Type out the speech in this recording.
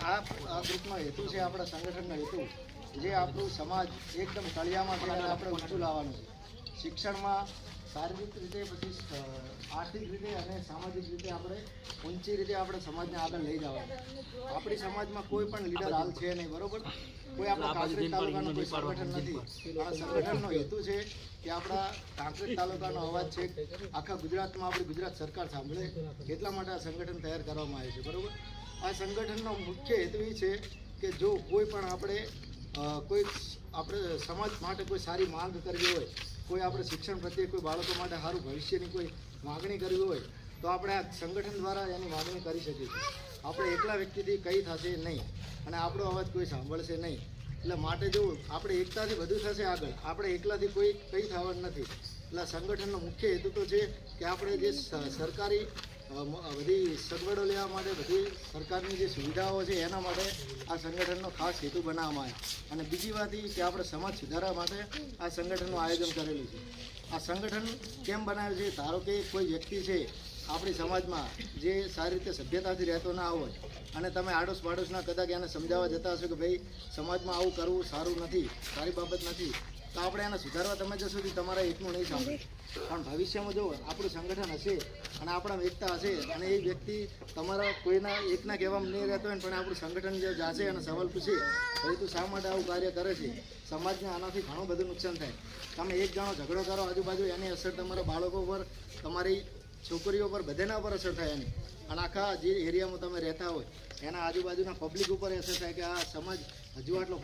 આ ગ્રુપનો હેતુ છે, આપણા સંગઠનનો હેતુ જે આપણું સમાજ એકદમ તળિયામાં છે અને આપણે ઊંચું લાવવાનું છે. શિક્ષણમાં શારીરિક રીતે, પછી આર્થિક રીતે અને સામાજિક રીતે આપણે ઊંચી રીતે આપણે સમાજને આગળ લઈ જવાનું. આપણી સમાજમાં કોઈ પણ લીડર હાલ છે નહીં, બરોબર? કોઈ આપણા કાંકરેજ તાલુકાનું કોઈ સંગઠન નથી. આ સંગઠનનો હેતુ છે કે આપણા કાંકરેજ તાલુકાનો અવાજ છે આખા ગુજરાતમાં આપણી ગુજરાત સરકાર સાંભળે, એટલા માટે આ સંગઠન તૈયાર કરવામાં આવ્યું છે, બરોબર? આ સંગઠનનો મુખ્ય હેતુ એ છે કે જો કોઈ પણ આપણે સમાજ માટે કોઈ સારી માંગ કરવી હોય, કોઈ આપણે શિક્ષણ પ્રત્યે કોઈ બાળકો માટે સારું ભવિષ્યની કોઈ માગણી કરવી હોય તો આપણે આ સંગઠન દ્વારા એની માગણી કરી શકીએ છીએ. આપણે એકલા વ્યક્તિથી કંઈ થશે નહીં અને આપણો અવાજ કોઈ સાંભળશે નહીં. એટલે માટે જો આપણે એકતાથી બધું થશે આગળ, આપણે એકલાથી કોઈ કંઈ થવાનું નથી. એટલે સંગઠનનો મુખ્ય હેતુ તો છે કે આપણે જે સરકારી બધી સગવડો લેવા માટે, બધી સરકારની જે સુવિધાઓ છે એના માટે આ સંગઠનનો ખાસ હેતુ બનાવવામાં આવે. અને બીજી વાત એ કે આપણે સમાજ સુધારવા માટે આ સંગઠનનું આયોજન કરેલું છે. આ સંગઠન કેમ બનાવ્યું છે? ધારો કે કોઈ વ્યક્તિ છે આપણી સમાજમાં જે સારી રીતે સભ્યતાથી રહેતો ના હોય અને તમે આડોશ પાડોશના કદાચ એને સમજાવવા જતા હશો કે ભાઈ સમાજમાં આવું કરવું સારું નથી, સારી બાબત નથી, તો આપણે એને સુધારવા તમે જશો તો તમારા એકનું નહીં સાંભળે. પણ ભવિષ્યમાં જો આપણું સંગઠન હશે અને આપણા એકતા હશે અને એ વ્યક્તિ તમારા કોઈના એકના કહેવામાં નહીં રહેતો હોય, પણ આપણું સંગઠન જે જાશે અને સવાલ પૂછે ભાઈ તું શા માટે આવું કાર્ય કરે છે, સમાજને આનાથી ઘણું બધું નુકસાન થાય. તમે એક જણો ઝઘડો કરો આજુબાજુ, એની અસર તમારા બાળકો પર, તમારી છોકરીઓ પર, બધાના પર અસર થાય એની. અને આખા જે એરિયામાં તમે રહેતા હોય એના આજુબાજુના પબ્લિક ઉપર અસર થાય કે આ સમાજ હજુ આટલો